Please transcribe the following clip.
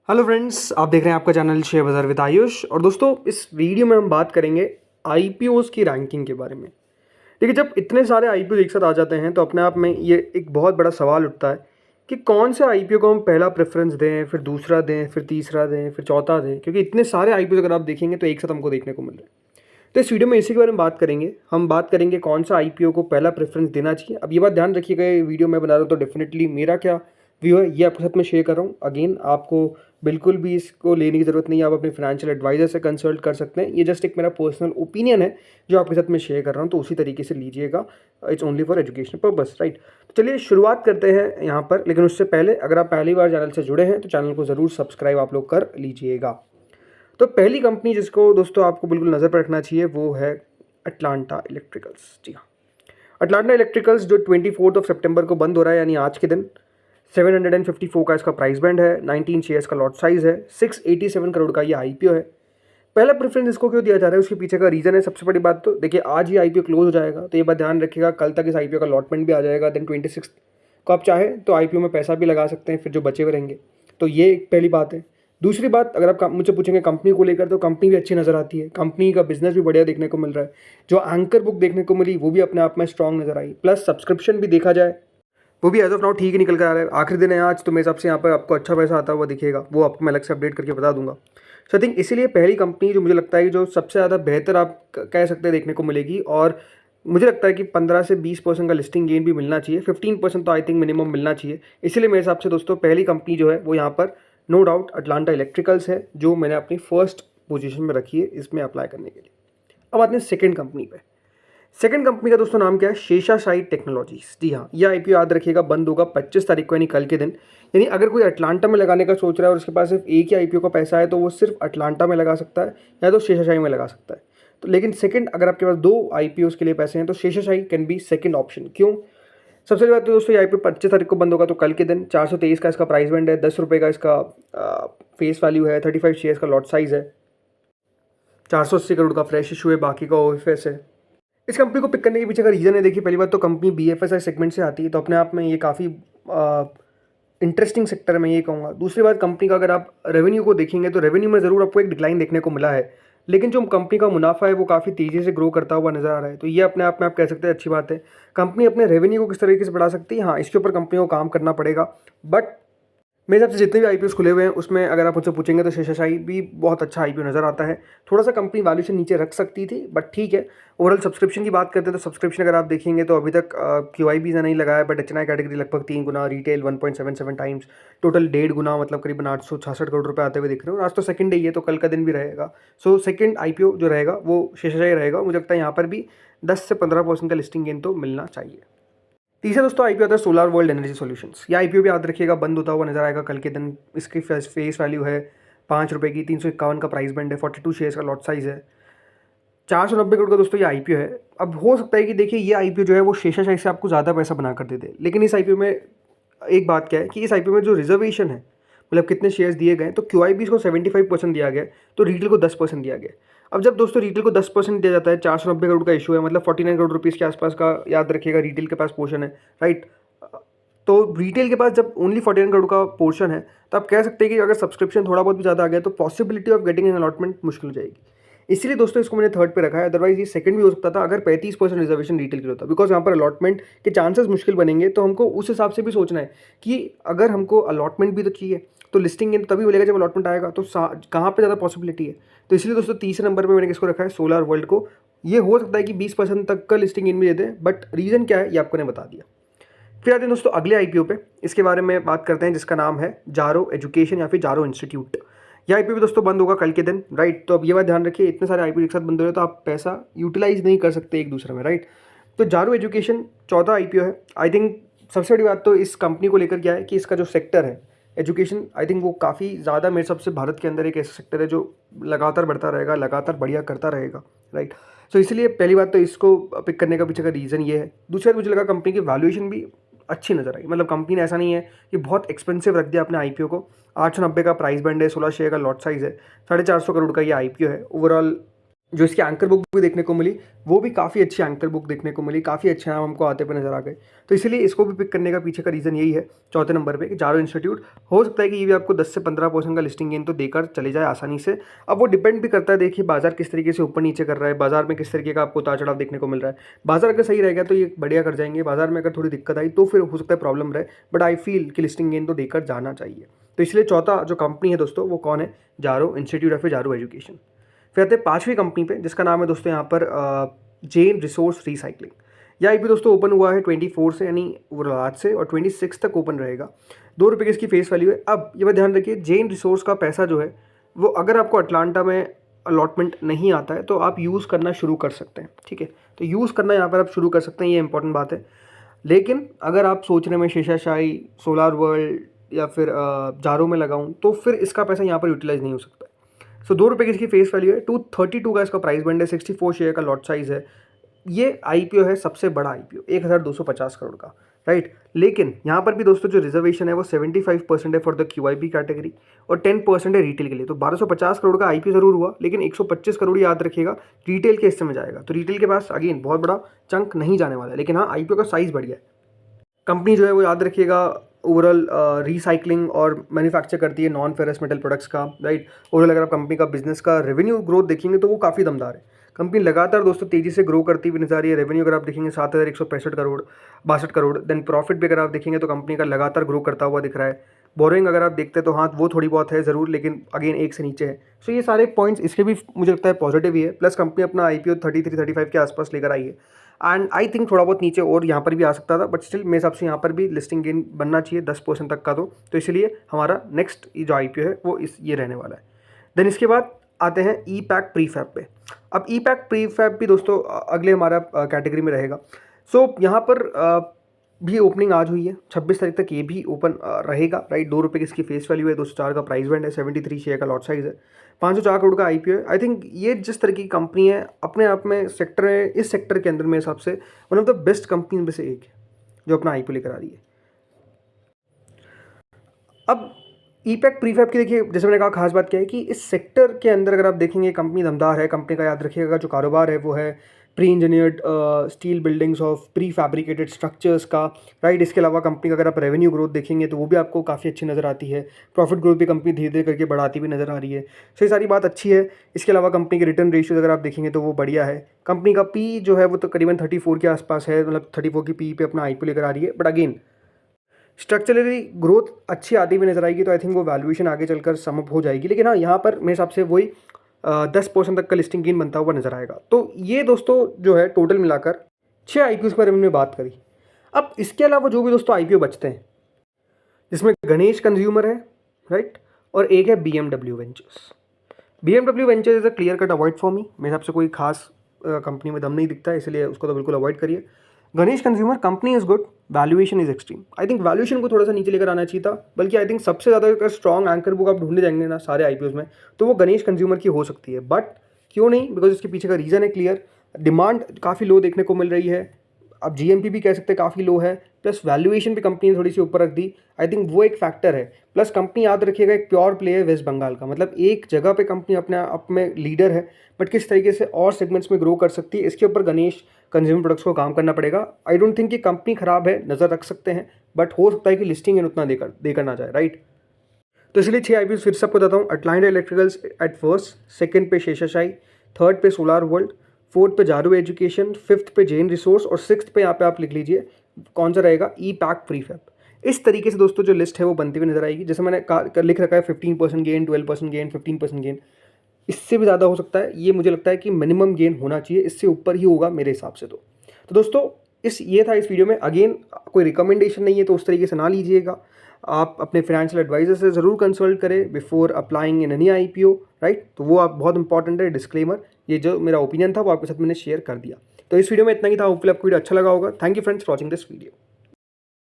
Hello friends, आप देख रहे हैं आपका चैनल शेयर बाजार विद आयुष। और दोस्तों, इस वीडियो में हम बात करेंगे आईपीओज़ की रैंकिंग के बारे में। देखिए, जब इतने सारे आईपीओ एक साथ आ जाते हैं तो अपने आप में ये एक बहुत बड़ा सवाल उठता है कि कौन से आईपीओ को हम पहला प्रेफरेंस दें, फिर दूसरा दें, फिर तीसरा दें, फिर चौथा दें, क्योंकि इतने सारे आईपीओ अगर आप देखेंगे तो एक साथ हमको देखने को मिल रहे हैं। तो इस वीडियो में इसी के बारे में बात करेंगे। हम बात करेंगे कौन सा आईपीओ को पहला प्रेफरेंस देना चाहिए। अब ये बात ध्यान रखिएगा, ये वीडियो मैं बना रहा हूँ तो डेफिनेटली मेरा क्या व्यू है ये आपके साथ में शेयर कर रहा हूँ। अगेन, आपको बिल्कुल भी इसको लेने की ज़रूरत नहीं है, आप अपने फाइनेंशियल एडवाइजर से कंसल्ट कर सकते हैं। ये जस्ट एक मेरा पर्सनल ओपिनियन है जो आपके साथ में शेयर कर रहा हूँ, तो उसी तरीके से लीजिएगा। It's only for educational purpose, right. तो चलिए शुरुआत करते हैं यहाँ पर, लेकिन उससे पहले अगर आप पहली बार चैनल से जुड़े हैं तो चैनल को ज़रूर सब्सक्राइब आप लोग कर लीजिएगा। तो पहली कंपनी जिसको दोस्तों आपको बिल्कुल नज़र पर रखना चाहिए वो है अटलांटा इलेक्ट्रिकल्स। जी हाँ, अटलांटा इलेक्ट्रिकल्स जो 24 सितंबर को बंद हो रहा है, यानी आज के दिन। 754 का इसका प्राइस बैंड है, 19 शेयर्स का लॉट साइज है, 687 करोड़ का ये आईपीओ है। पहला प्रेफरेंस इसको क्यों दिया जा रहा है, उसके पीछे का रीज़न है। सबसे बड़ी बात तो देखिए, आज ही आईपीओ क्लोज हो जाएगा, तो ये बात ध्यान रखिएगा, कल तक इस आईपीओ का लॉटमेंट भी आ जाएगा। देन 26 को आप चाहें तो आईपीओ में पैसा भी लगा सकते हैं, फिर जो बचे हुए रहेंगे। तो ये एक पहली बात है। दूसरी बात, अगर आप मुझसे पूछेंगे कंपनी को लेकर, तो कंपनी भी अच्छी नज़र आती है, कंपनी का बिजनेस भी बढ़िया देखने को मिल रहा है। जो एंकर बुक देखने को मिली वो भी अपने आप में स्ट्रांग नज़र आई, प्लस सब्सक्रिप्शन भी देखा जाए वो भी एज ऑफ नाउ ठीक ही निकल कर आ रहा है। आखिरी दिन है आज, तो मेरे हिसाब से यहाँ पर आपको अच्छा पैसा आता हुआ दिखेगा, वो आपको मैं अलग से अपडेट करके बता दूंगा। सो आई थिंक इसीलिए पहली कंपनी जो मुझे लगता है कि जो सबसे ज़्यादा बेहतर आप कह सकते हैं देखने को मिलेगी, और मुझे लगता है कि 15 से 20% का लिस्टिंग गेन भी मिलना चाहिए। 15% तो आई थिंक मिनिमम मिलना चाहिए। इसीलिए मेरे हिसाब से दोस्तों पहली कंपनी जो है वो यहाँ पर नो डाउट अटलांटा इलेक्ट्रिकल्स है, जो मैंने अपनी फर्स्ट पोजीशन में रखी है इसमें अप्लाई करने के लिए। अब आते हैं सेकेंड कंपनी पे। सेकंड कंपनी का दोस्तों नाम क्या है? शेषाशायी टेक्नोलॉजीज। जी हाँ, यह आईपीओ याद रखिएगा बंद होगा 25 तारीख को, यानी कल के दिन। यानी अगर कोई अटलांटा में लगाने का सोच रहा है और उसके पास सिर्फ एक ही आईपीओ का पैसा है, तो वो सिर्फ अटलांटा में लगा सकता है या तो शेषाशायी में लगा सकता है। तो लेकिन सेकंड, अगर आपके पास दो आईपीओ के लिए पैसे हैं तो शेषाशायी कैन बी सेकंड ऑप्शन। क्यों? सबसे पहले बात तो दोस्तों, ये आईपीओ 25 तारीख को बंद होगा, तो कल के दिन 423 का इसका प्राइस बैंड है, 10 रुपये का इसका फेस वैल्यू है, 35 शेयर्स का लॉट साइज है, 480 करोड़ का फ्रेश इशू है, बाकी का ओएफएस है। इस कंपनी को पिक करने के पीछे का रीज़न है, देखिए पहली बात तो कंपनी बीएफएसआई सेगमेंट से आती है, तो अपने आप में ये काफ़ी इंटरेस्टिंग सेक्टर है, मैं ये कहूँगा। दूसरी बात, कंपनी का अगर आप रेवेन्यू को देखेंगे तो रेवेन्यू में ज़रूर आपको एक डिक्लाइन देखने को मिला है, लेकिन जो कंपनी का मुनाफा है वो काफ़ी तेज़ी से ग्रो करता हुआ नजर आ रहा है। तो ये अपने आप में आप कह सकते हैं अच्छी बात है। कंपनी अपने रेवेन्यू को किस तरीके से बढ़ा सकती है, हाँ, इसके ऊपर कंपनी को काम करना पड़ेगा। बट मेरे हिसाब से जितने भी आईपीओस खुले हुए हैं उसमें अगर आप मुझसे पूछेंगे तो शेषशाही भी बहुत अच्छा आईपीओ नज़र आता है। थोड़ा सा कंपनी वैल्यूएशन नीचे रख सकती थी, बट ठीक है। ओवरऑल सब्सक्रिप्शन की बात करते हैं तो सब्सक्रिप्शन अगर आप देखेंगे तो अभी तक क्यूआईबी ने नहीं लगाया, बट एचएनआई कैटेगरी लगभग 3 गुना, रिटेल 1.77 टाइम्स, टोटल 1.5 गुना, मतलब करीबन 866 करोड़ रुपये आते हुए दिख रहे हैं। और आज तो सेकंड डे ही है, तो कल का दिन भी रहेगा। सो सेकंड आईपीओ जो रहेगा वो शेषशाही रहेगा। मुझे लगता है यहाँ पर भी 10 से 15% का लिस्टिंग गेन तो मिलना चाहिए। तीसरा दोस्तों आईपीओ आता है सोलर वर्ल्ड एनर्जी सॉल्यूशंस। यह आईपीओ भी याद रखिएगा बंद होता हुआ नजर आएगा कल के दिन। इसकी फेस वैल्यू है 5 रुपये की, 351 का प्राइस बैंड है, 42 शेयर्स का लॉट साइज है, 490 करोड़ का दोस्तों ये आईपीओ है। अब हो सकता है कि देखिए ये आईपीओ जो है वो शेषाशाही से आपको ज़्यादा पैसा बना कर दे दे, लेकिन इस आईपीओ में एक बात क्या है कि इस आईपीओ में जो रिजर्वेशन है, मतलब कितने शेयर्स दिए गए, तो क्यूआईबी को 75% दिया गया, तो रिटेल को 10% दिया गया। अब जब दोस्तों रिटेल को 10% दिया जाता है, 490 करोड़ का इशू है, मतलब 49 करोड़ रुपीज़ के आसपास का याद रखिएगा रिटेल के पास पोर्शन है, राइट। तो रिटेल के पास जब ओनली 49 करोड़ का पोर्शन है, तो आप कह सकते हैं कि अगर सब्सक्रिप्शन थोड़ा बहुत भी ज़्यादा आ गया तो possibility of getting an allotment मुश्किल हो जाएगी। इसीलिए दोस्तों इसको मैंने थर्ड पे रखा है। अदरवाइज ये सेकंड भी हो सकता था अगर 35% रिजर्वेशन रिटेल के लिए होता, बिकॉज यहाँ पर अलॉटमेंट के चांसेस मुश्किल बनेंगे। तो हमको उस हिसाब से भी सोचना है कि अगर हमको अलॉटमेंट भी तो चाहिए, तो लिस्टिंग इन तभी मिलेगा जब अलॉटमेंट आएगा, तो कहाँ पर ज़्यादा पॉसिबिलिटी है। तो इसलिए दोस्तों तीसरे नंबर पर मैंने किसको रखा है? सोलर वर्ल्ड को। ये हो सकता है कि 20% तक का लिस्टिंग इन भी दे दें, बट रीज़न क्या है ये आपको ने बता दिया। फिर आते हैं दोस्तों अगले आईपीओ पे। इसके बारे में बात करते हैं, जिसका नाम है जारो एजुकेशन या फिर जारो इंस्टीट्यूट। यह आईपीओ भी दोस्तों बंद होगा कल के दिन, राइट। तो अब ये बात ध्यान रखिए, इतने सारे आईपीओ एक साथ बंद हो रहे हैं तो आप पैसा यूटिलाइज नहीं कर सकते एक दूसरे में, राइट। तो जारो एजुकेशन चौथा आईपीओ है। आई थिंक सबसे बड़ी बात तो इस कंपनी को लेकर क्या है कि इसका जो सेक्टर है एजुकेशन, आई थिंक वो काफ़ी ज़्यादा मेरे सबसे भारत के अंदर एक ऐसा सेक्टर है जो लगातार बढ़ता रहेगा, लगातार बढ़िया करता रहेगा, राइट। सो इसलिए पहली बात तो इसको पिक करने का पीछे का रीज़न ये है। दूसरी बात, मुझे लगा कंपनी की वैल्यूएशन भी अच्छी नज़र आई, मतलब कंपनी ने ऐसा नहीं है कि बहुत एक्सपेंसिव रख दिया अपने आईपीओ को। 890 का प्राइस बैंड है, 16 शेयर का लॉट साइज है, 450 करोड़ का ये आईपीओ है। ओवरऑल जो इसकी एंकर बुक भी देखने को मिली वो भी काफ़ी अच्छी एंकर बुक देखने को मिली, काफ़ी अच्छे नाम हमको आते हुए नजर आ गए। तो इसीलिए इसको भी पिक करने का पीछे का रीज़न यही है चौथे नंबर पे कि जारो इंस्टीट्यूट। हो सकता है कि ये भी आपको 10 से 15% का लिस्टिंग गेन तो देकर चले जाए आसानी से। अब वो डिपेंड भी करता है, देखिए बाजार किस तरीके से ऊपर नीचे कर रहा है, बाजार में किस तरीके का आपको उतार चढ़ाव देखने को मिल रहा है। बाजार अगर सही रहेगा तो ये बढ़िया कर जाएंगे, बाजार में अगर थोड़ी दिक्कत आई तो फिर हो सकता है प्रॉब्लम रहे, बट आई फील कि लिस्टिंग गेन तो देकर जाना चाहिए। तो इसलिए चौथा जो कंपनी है दोस्तों वो कौन है, जारो इंस्टीट्यूट या फिर जारो एजुकेशन। फिर आते हैं पांचवी कंपनी पे जिसका नाम है दोस्तों यहाँ पर जेन रिसोर्स रिसाइकलिंग। यह आईपीओ दोस्तों ओपन हुआ है 24 से, यानी आज से, और 26 तक ओपन रहेगा। ₹2 की इसकी फेस वैल्यू है। अब ये बात ध्यान रखिए, जेन रिसोर्स का पैसा जो है वो अगर आपको अटलांटा में अलॉटमेंट नहीं आता है तो आप यूज़ करना शुरू कर सकते हैं, ठीक है। तो यूज़ करना यहाँ पर आप शुरू कर सकते हैं, ये इंपॉर्टेंट बात है। लेकिन अगर आप सोच रहे हैं मैं शेषाशाही, सोलार वर्ल्ड या फिर जारो में लगाऊं तो फिर इसका पैसा यहाँ पर यूटिलाइज नहीं हो सकता। सो ₹2 की इसकी फेस वैल्यू है, 232 का इसका प्राइस बैंड है, 64 शेयर का लॉट साइज है। ये आईपीओ है सबसे बड़ा आईपीओ, 1250 करोड़ का, राइट। लेकिन यहाँ पर भी दोस्तों जो रिजर्वेशन है वो 75% है फॉर द क्यूआईबी कैटेगरी और 10% है रिटेल के लिए। तो 1250 करोड़ का आईपीओ जरूर हुआ, लेकिन 125 करोड़ याद रखिएगा रिटेल के हिस्से में जाएगा। तो रिटेल के पास अगेन बहुत बड़ा चंक नहीं जाने वाला है, लेकिन हाँ आईपीओ का साइज बढ़िया है। कंपनी जो है वो याद रखिएगा ओवरऑल रिसाइकलिंग और मैन्युफैक्चर करती है नॉन फेरस मेटल प्रोडक्ट्स का, राइट। ओवरऑल अगर आप कंपनी का बिजनेस का रेवेन्यू ग्रोथ देखेंगे तो वो काफ़ी दमदार है। कंपनी लगातार दोस्तों तेजी से ग्रो करती हुई नजर आ रही है। रेवेन्यू अगर आप देखेंगे 7165 करोड़, 62 करोड़। देन प्रॉफिट भी अगर आप देखेंगे तो कंपनी का लगातार ग्रो करता हुआ दिख रहा है। बोरिंग अगर आप देखते हैं तो हाँ वो थोड़ी बहुत है ज़रूर, लेकिन अगेन एक से नीचे है। सो ये सारे पॉइंट्स इसके भी मुझे लगता है पॉजिटिव ही है। प्लस कंपनी अपना आईपीओ 33-35 के आसपास लेकर आई है, एंड आई थिंक थोड़ा बहुत नीचे और यहाँ पर भी आ सकता था, बट स्टिल मेरे हिसाब से यहाँ पर भी लिस्टिंग गेन बनना चाहिए 10% तक का। तो इसलिए हमारा नेक्स्ट जो आईपीओ है वो ये रहने वाला है। देन इसके बाद आते हैं ई पैक प्रीफैब पे। अब ई पैक प्रीफैब भी दोस्तों अगले हमारा कैटेगरी में रहेगा। सो यहाँ पर भी ओपनिंग आज हुई है, 26 तारीख तक ये भी ओपन रहेगा, राइट। ₹2 की इसकी फेस वैल्यू है, 204 का प्राइस बैंड है, 73 शेयर का लॉट साइज है, 504 करोड़ का आईपीओ है। आई थिंक ये जिस तरह की कंपनी है अपने आप में सेक्टर है, इस सेक्टर के अंदर मेरे हिसाब से one of the best company में से एक है जो अपना आईपीओ लेकर आ रही है। अब ई पैक प्रीफैब की देखिए, जैसे मैंने कहा खास बात क्या है कि इस सेक्टर के अंदर अगर आप देखेंगे कंपनी दमदार है। कंपनी का याद रखिएगा जो कारोबार है वो है pre engineered steel buildings of pre fabricated structures का, राइट। इसके अलावा कंपनी का अगर आप रेवेन्यू ग्रोथ देखेंगे तो वो भी आपको काफ़ी अच्छी नज़र आती है। प्रॉफिट ग्रोथ भी कंपनी धीरे धीरे करके बढ़ाती हुई नज़र आ रही है। सो ये सारी बात अच्छी है। इसके अलावा कंपनी के रिटर्न रेशियोज अगर आप देखेंगे तो वो बढ़िया है। कंपनी का पी जो है वो तो करीबन 34 के आसपास है, मतलब 34 की पी पे अपना आईपीओ लेकर आ रही है। बट अगेन स्ट्रक्चरली ग्रोथ अच्छी आती हुई नजर आएगी, तो आई थिंक वो वैल्यूएशन आगे चलकर सम अप हो जाएगी। लेकिन हाँ यहाँ पर मेरे हिसाब से वही 10% तक का लिस्टिंग गेन बनता हुआ नजर आएगा। तो ये दोस्तों जो है टोटल मिलाकर 6 आईपीओ के बारे में बात करी। अब इसके अलावा जो भी दोस्तों आईपीओ बचते हैं जिसमें गणेश कंज्यूमर है, राइट, और एक है BMW ventures. BMW ventures is a clear cut avoid for me. मेरे हिसाब से कोई खास कंपनी में दम नहीं दिखता है, इसलिए उसको तो बिल्कुल अवॉइड करिए। Ganesh consumer company is good, valuation is extreme. I think valuation को थोड़ा सा नीचे लेकर आना चाहिए था, बल्कि आई थिंक सबसे ज़्यादा अगर स्ट्रॉन्ग एंकर बुक आप ढूंढने जाएंगे ना सारे आईपीओज में तो वो गणेश कंज्यूमर की हो सकती है। बट क्यों नहीं, बिकॉज इसके पीछे का रीज़न है क्लियर। डिमांड काफ़ी लो देखने को मिल रही है, अब जीएमपी भी कह सकते हैं काफ़ी लो है, प्लस वैल्यूएशन भी कंपनी ने थोड़ी सी ऊपर रख दी। आई थिंक वो एक फैक्टर है। प्लस कंपनी याद रखिएगा एक प्योर प्ले है वेस्ट बंगाल का, मतलब एक जगह पे कंपनी अपने आप में लीडर है, बट किस तरीके से और सेगमेंट्स में ग्रो कर सकती है इसके ऊपर गणेश कंज्यूमर प्रोडक्ट्स को काम करना पड़ेगा। आई डोंट थिंक कि कंपनी खराब है, नज़र रख सकते हैं, बट हो सकता है कि लिस्टिंग इन उतना देकर ना जाए, राइट। तो इसलिए 6 आईपीओ फिर से आपको बताता हूँ। Atlanta electricals at first, second पे शेषाशाही, थर्ड पे सोलार वर्ल्ड, फोर्थ पे जारो एजुकेशन, फिफ्थ पे जेन रिसोर्स और सिक्स्थ पे यहाँ पे आप लिख लीजिए कौन सा रहेगा, ई पैक प्रीफैब। इस तरीके से दोस्तों जो लिस्ट है वो बनती हुई नजर आएगी। जैसे मैंने लिख रखा है 15% गेन, 12% गेन, 15% गेन, इससे भी ज़्यादा हो सकता है। ये मुझे लगता है कि मिनिमम गेन होना चाहिए, इससे ऊपर ही होगा मेरे हिसाब से। तो दोस्तों ये था इस वीडियो में। अगेन कोई रिकमेंडेशन नहीं है तो उस तरीके से ना लीजिएगा। आप अपने फाइनेंशियल एडवाइजर से ज़रूर कंसल्ट करें before applying in any IPO, right. तो वो आप बहुत इंपॉर्टेंट है, डिस्क्लेमर। ये जो मेरा ओपिनियन था वो आपके साथ मैंने शेयर कर दिया। तो इस वीडियो में इतना ही था। होपफुली आपको वीडियो अच्छा लगा होगा। Thank you friends for watching this video.